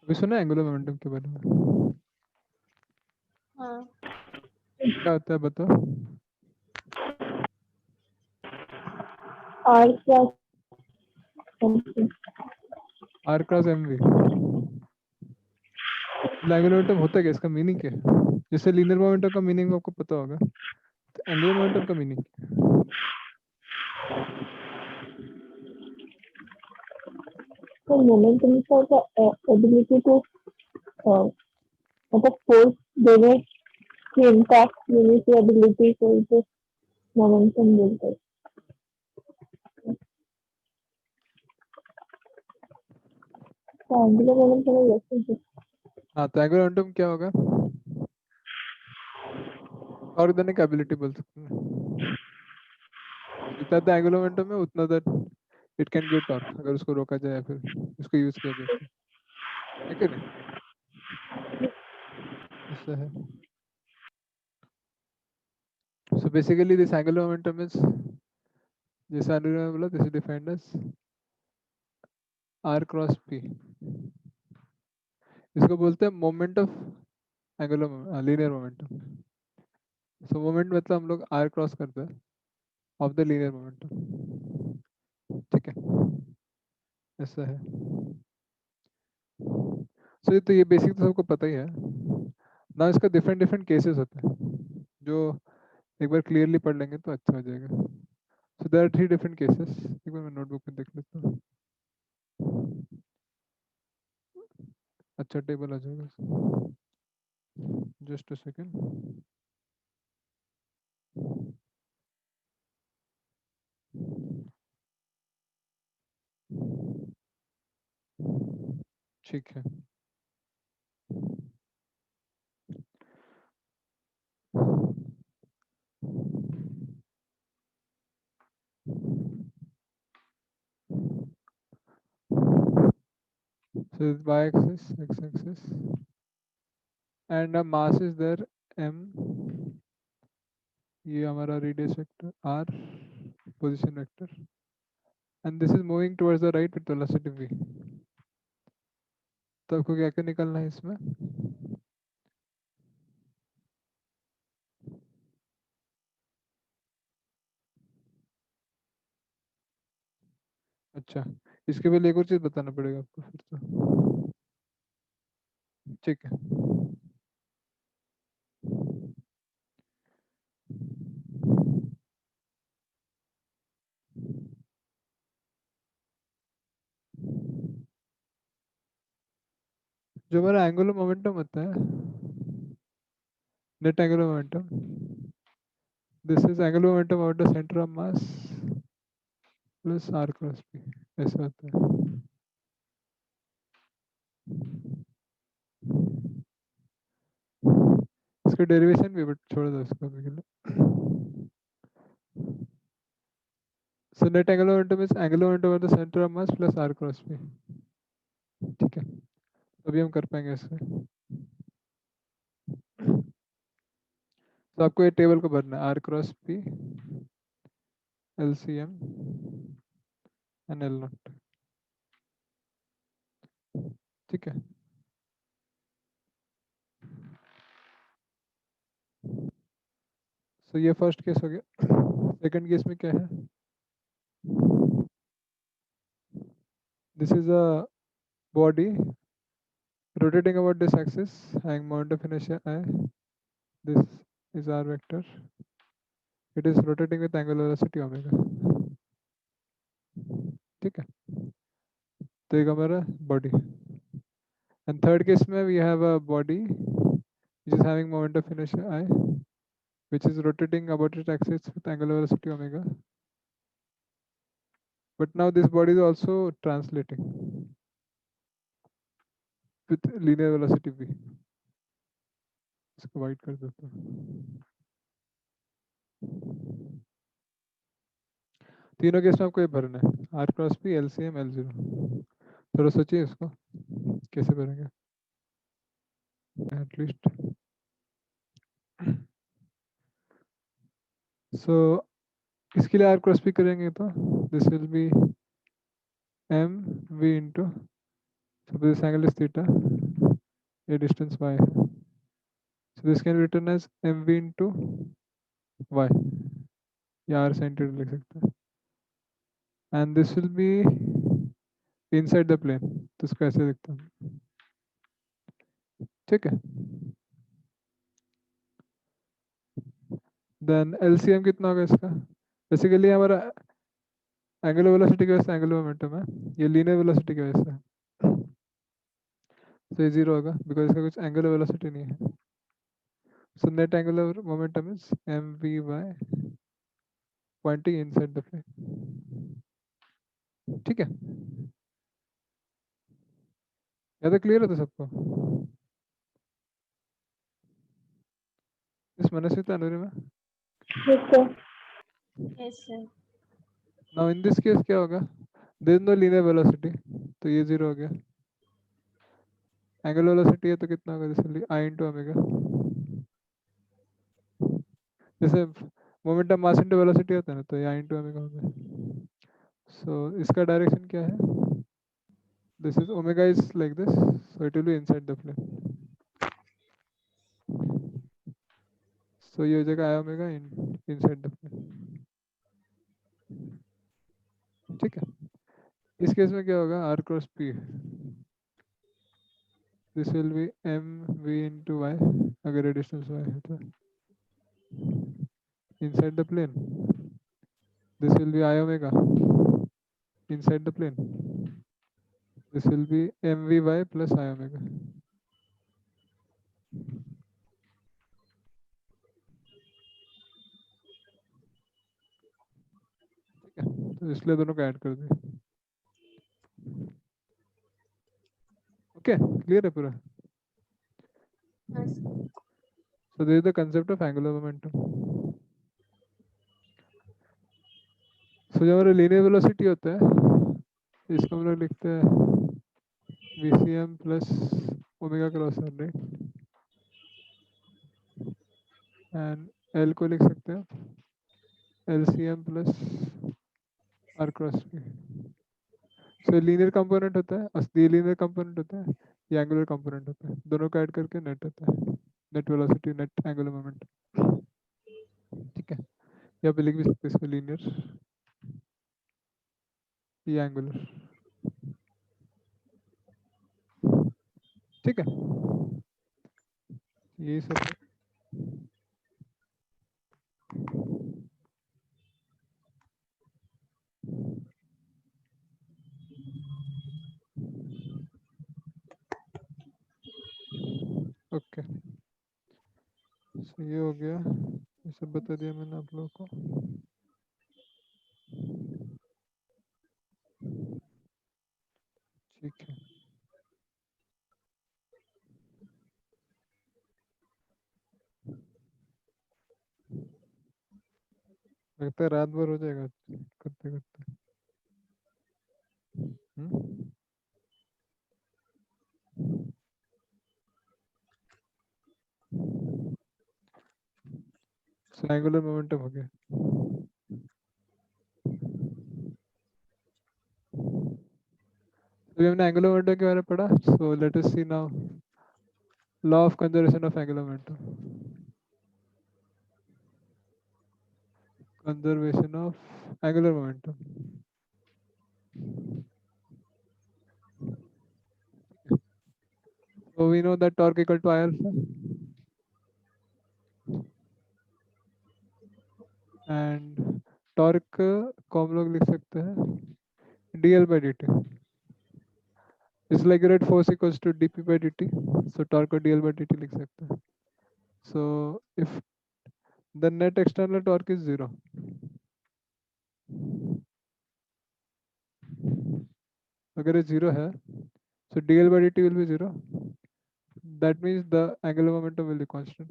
अभी सुना एंगुलर मोमेंटम के बारे में? हाँ। क्या होता है बताओ? R plus something. R cross M V. Angular momentum होता है क्या? इसका मीनिंग क्या है? जैसे लीनियर मोमेंटम का मीनिंग आपको पता होगा, तो एंगुलर मोमेंटम का meaning So momentum is the ability to मतलब force देने की impact देने की ability को इसे momentum बोलते हैं। तो angular momentum है वैसे हाँ, तो एंगुलर मोमेंटम क्या होगा? टॉर्क देने की एबिलिटी बोल सकते हैं। जितना द एंगुलर मोमेंटम है उतना that it can give torque, अगर उसको रोका जाए या फिर उसको यूज किया जाए तो, है कि नहीं? ऐसा है। So basically this angular momentum is, जैसे अनुराग ने बोला, this is defined as R cross P. इसको बोलते हैं moment of angular linear momentum. So moment मतलब हम लोग आर क्रॉस करते हैं ऑफ द लीनियर मोमेंटम, ठीक है? ऐसा है। सो ये तो ये बेसिक तो सबको पता ही है ना। इसका डिफरेंट डिफरेंट केसेस होते हैं, जो एक बार क्लियरली पढ़ लेंगे तो अच्छा हो जाएगा। So there are three different cases. एक बार मैं नोटबुक में देख लेता हूँ, अच्छा टेबल आ जाएगा। Just a second. ठीक है। So y-axis, x-axis, and a mass is there m. ये हमारा radius vector r, position vector, and this is moving towards the right with velocity v. तो आपको क्या क्या निकलना है इसमें? अच्छा, इसके पहले एक और चीज बताना पड़ेगा आपको फिर तो। ठीक है। जो हमारा एंगुलर मोमेंटम होता है, net angular momentum, this is angular momentum about the centre of mass plus r cross p, ऐसा होता है। इसका डेरिवेशन भी, बट छोड़ दो इसको अभी के लिए। So net angular momentum is angular momentum over the center of mass plus r cross p. ठीक है, अभी हम कर पाएंगे इससे। तो आपको ये टेबल को भरना है, r cross p, LCM and L not. ठीक है। तो ये फर्स्ट केस हो गया। सेकंड केस में क्या है? This is a body rotating about this axis, having moment of inertia I. This is r vector. It is rotating with angular velocity omega. ठीक है, तो एक हमारा बॉडी। एंड थर्ड केस में we have a body which is having moment of inertia I, which is rotating about its axis with angular velocity omega. But now this body is also translating with linear velocity v. इसको वाइट कर देता हूँ। तीनों केस में आपको ये भरना है, r cross p, LCM, L0। थोड़ा सोचिए इसको कैसे भरेंगे एटलीस्ट। सो इसके लिए r क्रॉस p करेंगे तो this will B m v into, so this angle is theta, ये डिस्टेंस y है, so this can be written as mv into y, या r sin theta लिख सकते हैं, and this will be inside the plane, तो इसको ऐसे लिखता हूँ। ठीक है, देन LCM कितना होगा इसका? बेसिकली हमारा एंगुलर वेलोसिटी की वजह से एंगुलर मोमेंटम है, ये लीनियर वेलोसिटी की वजह से है, तो ये जीरो होगा बिकॉज इसका कुछ एंगुलर वेलोसिटी नहीं है। So net angular momentum is mvy pointing inside the plane. ठीक है, ज्यादा क्लियर है तो सबको? इस मनस्वी अनुरिमा। ठीक है। Yes, sir. Now in this case क्या होगा? There is no linear velocity, तो ये जीरो हो गया। एंगुलर वेलोसिटी है तो कितना होगा? जैसे I इंटू ओमेगा, जैसे मोमेंटम मास इंटू वेलोसिटी होता है ना, तो ये I इंटू ओमेगा हो गया। सो इसका डायरेक्शन क्या है? This is omega is like this, so it will be inside the plane. So ये हो जाएगा I omega in inside the plane. ठीक है, इस केस में क्या होगा? r cross p, this will be mv into y, अगर ये डिस्टेंस y है तो, inside the plane. This will be I omega inside the plane. This will be mvy plus I omega. ठीक है, तो इसलिए दोनों को ऐड कर दिया। ओके क्लियर है पूरा. Yes. So this is the concept of angular momentum. So जो हमारा लीनियर वेलोसिटी होता है इसको हम लोग लिखते हैं VCM plus omega cross R, right. And L को लिख सकते हैं LCM plus R cross P. So linear component होता है, असली लीनियर कंपोनेंट होता है, ये एंगुलर कंपोनेंट होता है, दोनों को ऐड करके नेट होता है, net velocity net angular moment. ठीक है, यहाँ पे लिख भी सकते हैं इसको लीनियर, ये एंगुलर. ठीक है, यही सब है. ओके, सो ये हो गया, ये सब बता दिया मैंने आप लोगों को. ठीक है, लगता है रात भर हो जाएगा करते करते. सो एंगुलर मोमेंटम हो गया. तो हमने एंगुलर मोमेंटम के बारे में पढ़ा. So let us see now law of conservation of angular momentum. Conservation of angular momentum. So we know that torque equal to I alpha, and torque को हम लोग लिख सकते हैं dl by dt. It's like rate force equals to dp by dt. So torque को dl by dt लिख सकते हैं. So if the net external torque is 0, अगर ये 0 है, so dl by dt will be 0. That means the angular momentum will be constant.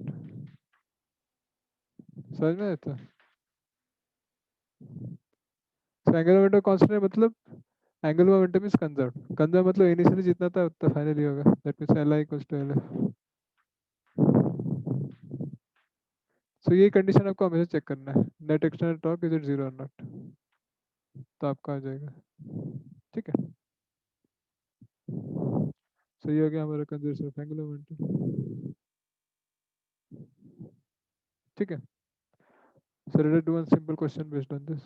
समझ में आता है? So angular momentum constant है मतलब angular momentum is conserved. Conserved मतलब initially जितना था उतना finally होगा. That means Li equals to LF. So ये कंडीशन आपको हमेशा चेक करना है. Net external torque is it 0 और नॉट, तो आपका आ जाएगा. ठीक है, सो ये हो गया हमारा कंजर्वेशन ऑफ एंगुलर मोमेंटम. ठीक है, so let us do one simple question based on this.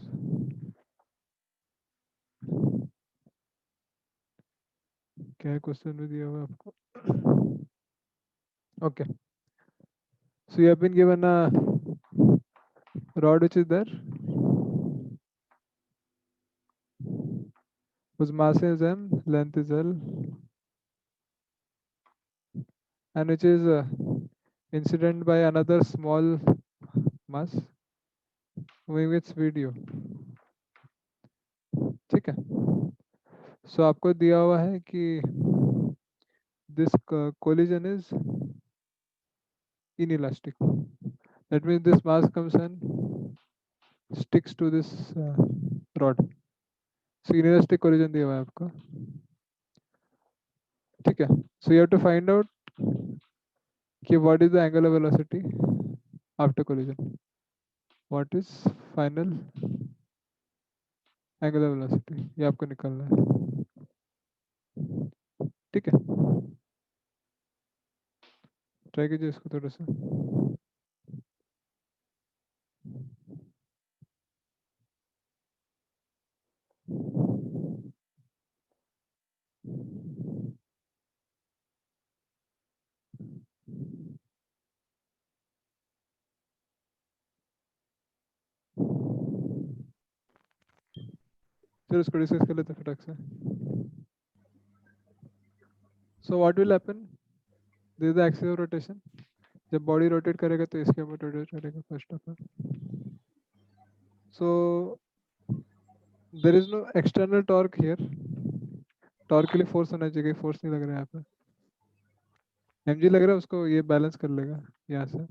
क्या है क्वेश्चन में दिया हुआ आपको? Okay, so you have been given a rod which is there, whose mass is m, length is l, and which is incident by another small mass moving with speed u. ठीक है, सो आपको दिया हुआ है कि this collision is inelastic. That means this mass comes and sticks to this rod. So inelastic collision दिया हुआ है आपको. ठीक है, so you have to find out कि what is the angular velocity after collision. What is final angular velocity, ये आपको निकालना है. ठीक है, ट्राई कीजिए इसको थोड़ा सा. चलो इसको डिस्कस कर लेते हैं फटाक से. So what will happen? This is the axis of rotation. जब बॉडी रोटेट करेगा तो इसके ऊपर रोटेट करेगा first of all. So there is no external torque here. Torque के लिए फोर्स होना चाहिए, फोर्स नहीं लग रहा है यहाँ पे. mg लग रहा है उसको, ये बैलेंस कर लेगा यहाँ से.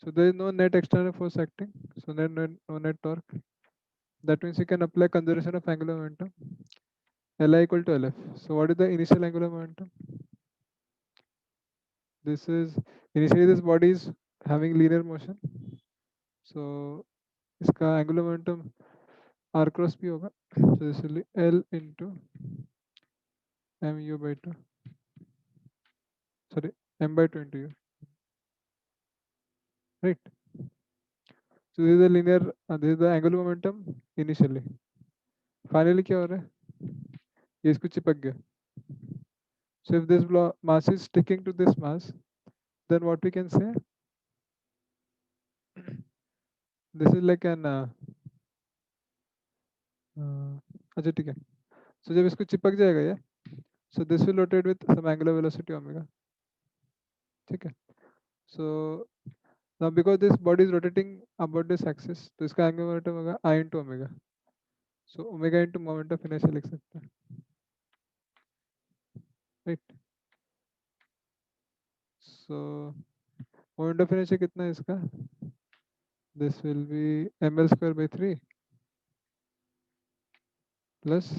So there is no net external force acting, so no net torque. That means you can apply conservation of angular momentum. Li equal to Lf. So what is the initial angular momentum? This is initially this body is having linear motion. So इसका angular momentum r cross p होगा. So this will be L into mu by 2. Sorry, m by 2 into u. Right. So this is the linear. This is the angular momentum initially. Finally क्या हो रहा है? ये इसको चिपक गया. So if this mass is sticking to this mass, then what we can say? This is like an अच्छा ठीक है. So जब इसको चिपक जाएगा ये, so this will rotate with some angular velocity omega. ठीक है. So now because this body is rotating about this axis, तो इसका angular momentum होगा I into omega. So omega into moment of inertia लिख सकते हैं. Right. So moment of inertia कितना है इसका? This will be ml square by 3 plus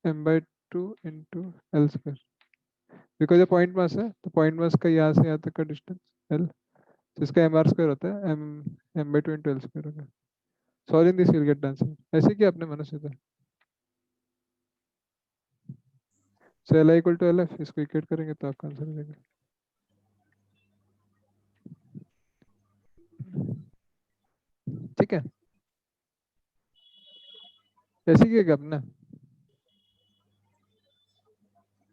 m by 2 into L square. Because ये point mass है, तो point mass का यहाँ से यहाँ तक का distance L. तो इसका mr square होता है m by 2 into L square होगा. Solving this you'll get the answer. ऐसे किया आपने मनुष्य था. So Li equal to Lf, इसको इक्वेट करेंगे तो आपका आंसर हो जाएगा. ठीक है. ऐसे किया आपने.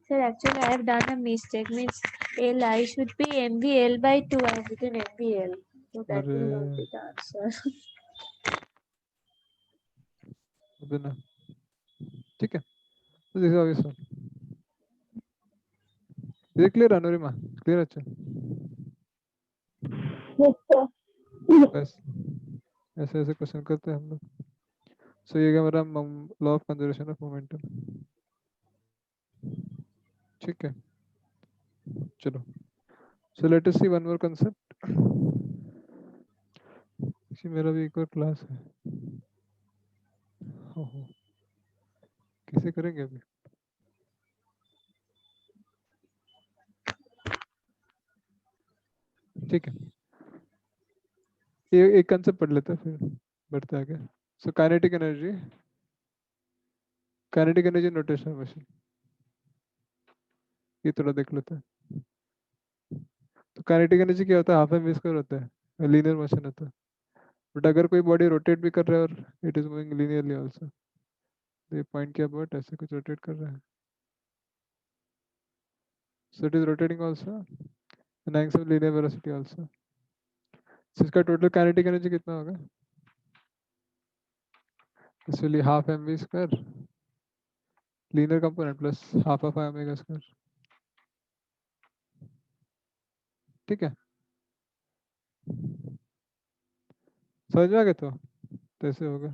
Sir, actually I have done a mistake. Means Li should be MVL by 2. I have written MVL. So that will not अरे be the answer. बिना. ठीक है. तो दिस ऑब्वियस वन. ये क्लियर अनुरिमा? क्लियर अच्छा. Yes, sir. बस ऐसे ऐसे क्वेश्चन करते हैं हम लोग. सो ये क्या हमारा law of conservation of momentum. ठीक है. चलो. सो लेट अस सी वन मोर कांसेप्ट. इसी मेरा भी एक और क्लास है. ओहो, कैसे करेंगे अभी? ठीक है. ये एक कंसेप्ट पढ़ लेते हैं फिर बढ़ते आगे. So kinetic energy notation machine, ये थोड़ा देख लेते हैं. तो काइनेटिक एनर्जी क्या होता है? हाफ एम वी स्क्वायर होता है, लीनियर मोशन होता है. बट अगर कोई बॉडी रोटेट भी कर रहा है और it is moving linearly also, तो ये पॉइंट के अबाउट ऐसे कुछ रोटेट कर रहा है. So it is rotating also and having some linear velocity also. So इसका टोटल काइनेटिक एनर्जी कितना होगा? This will be half M V square linear component plus half of I omega square. ठीक है. समझ में आ गया? तो ऐसे होगा.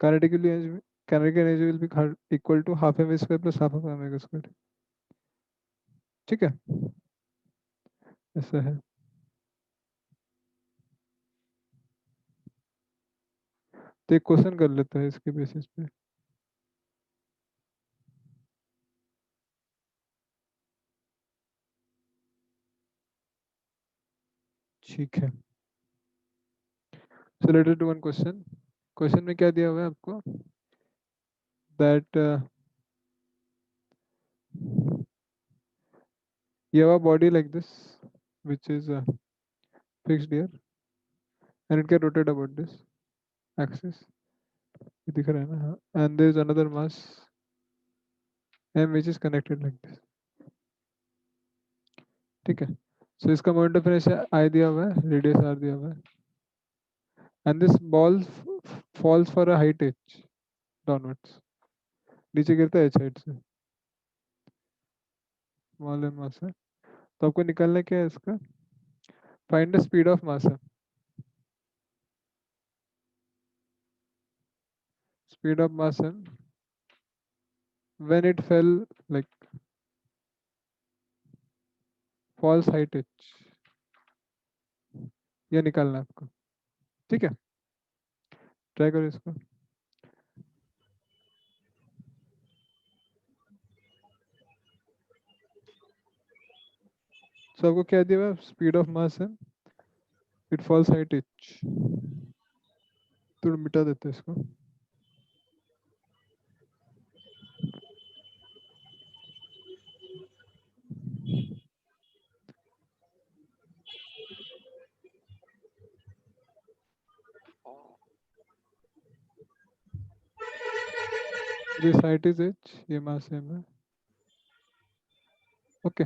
Kinetic energy, kinetic energy will be equal to half M V square plus half of I omega square. ठीक है. ऐसा है. तो एक क्वेश्चन कर लेते हैं इसके बेसिस पे. ठीक है. So let us do one question. Question में क्या दिया हुआ है आपको? That you have a body like this which is fixed here and it can rotate about this axis. ये दिख रहा है ना? हाँ. And there is another mass m which is connected like this. ठीक है. So इसका मोमेंट ऑफ इनर्शिया I दिया हुआ है, रेडियस r दिया हुआ है. And this ball falls for a height h downwards. नीचे गिरता है h height से. स्मॉल m मास है. तो आपको निकालना क्या है इसका? Find the speed of mass है. Speed of mass m when it fell like falls height h, ये निकालना है आपको। ठीक है, ट्राई करो इसको। सो आपको क्या दिया हुआ, स्पीड ऑफ मास है, इट फॉल्स हाइट h। तो मिटा देते हैं इसको। दिस हाइट इज h, ये मास है में। Okay,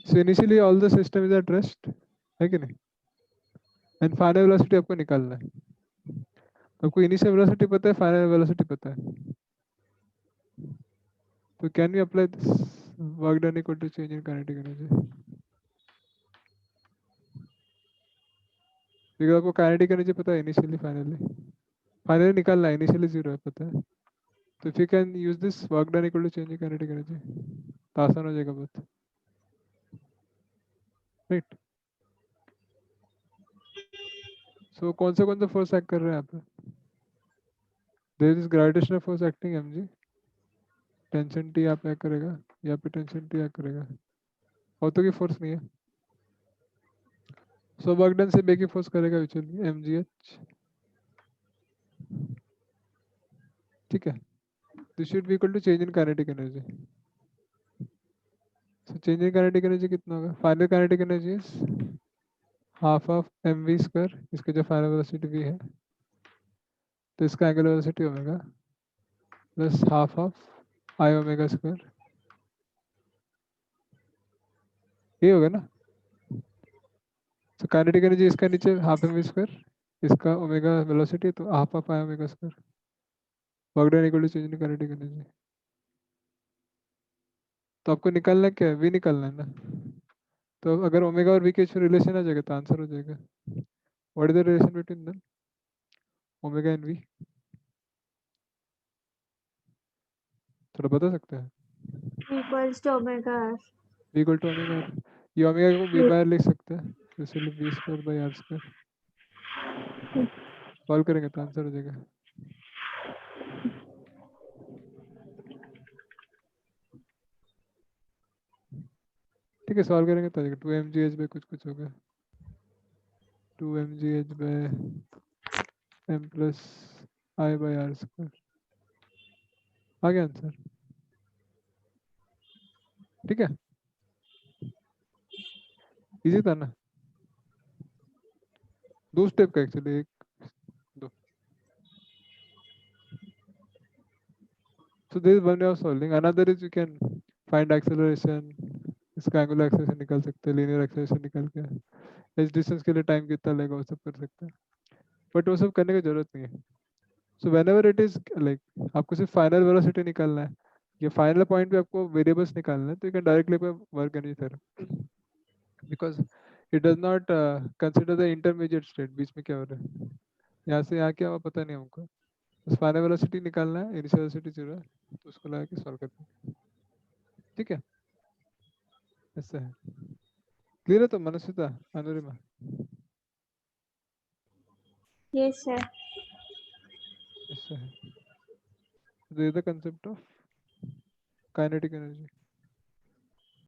so initially all the system is at rest, है कि नहीं? एंड फाइनल वेलोसिटी आपको निकालना है। आपको इनिशियल वेलोसिटी पता है, फाइनल वेलोसिटी पता है, तो can you apply this work done equal to change in kinetic energy? Because आपको काइनेटिक एनर्जी पता है इनिशियली फाइनली, फाइनली निकालना है, इनिशियली जीरो है पता है। तो if you can use this work done equal to change in kinetic energy, तो आसान हो जाएगा बहुत, राइट? सो कौन सा फोर्स एक्ट कर रहे हैं आप? There is gravitational force acting mg, tension T आप एक्ट करेगा, या पे टेंशन टी एक्ट करेगा, और तो की फोर्स नहीं है। सो वर्क डन से बेकी फोर्स करेगा एक्चुअली mgh, ठीक है? This should be equal to change in kinetic energy. So change in kinetic energy कितना होगा? Final kinetic energy is half of mv square, इसके जो फाइनल वेलोसिटी v है, तो इसका angular velocity omega plus half of I omega square, ये होगा ना? तो काइनेटिक एनर्जी इसका नीचे हाफ mv स्क्वायर, इसका ओमेगा वेलोसिटी, तो half of I omega square, work done equal to change in kinetic energy. तो आपको निकालना क्या है? v निकालना है ना? तो अगर ओमेगा और v के बीच रिलेशन आ जाएगा तो आंसर हो जाएगा। What is the relation between them, omega and v? थोड़ा बता सकते हैं? equals to omega r. v equal to omega r, ये ओमेगा को v बाय लिख सकते हैं, तो इसलिए v square by r square. Solve करेंगे तो आंसर हो जाएगा। ठीक है, सॉल्व करेंगे तो आ जाएगा, 2 mgh बाय कुछ कुछ होगा, 2 mgh बाय m प्लस आई बाय r स्क्वायर, आ गया आंसर। ठीक है, इजी था ना? दो स्टेप का एक्चुअली, एक दो। So this is one way of solving. Another is you can find acceleration, इसका एंगुलर एक्सेलरेशन निकाल सकते हैं, लीनियर एक्सेलरेशन निकाल के इस डिस्टेंस के लिए टाइम कितना लगेगा वो सब कर सकते हैं, बट वो सब करने की जरूरत नहीं है। So whenever it is like आपको सिर्फ फाइनल वेलोसिटी निकालना है या फाइनल पॉइंट पे आपको वेरिएबल्स निकालना है, तो you can directly work energy theorem, because it does not consider the intermediate state, बीच में क्या हो रहा है, यहाँ से यहाँ क्या हुआ पता नहीं हमको, बस फाइनल वेलोसिटी निकालना है, इनिशियल वेलोसिटी जीरो है, तो उसको लगा के सॉल्व करते हैं। ठीक है, ऐसा है। क्लियर है? तो मनस्विता, अनुरिमा, Yes, sir. ऐसा है। This is the concept of kinetic energy.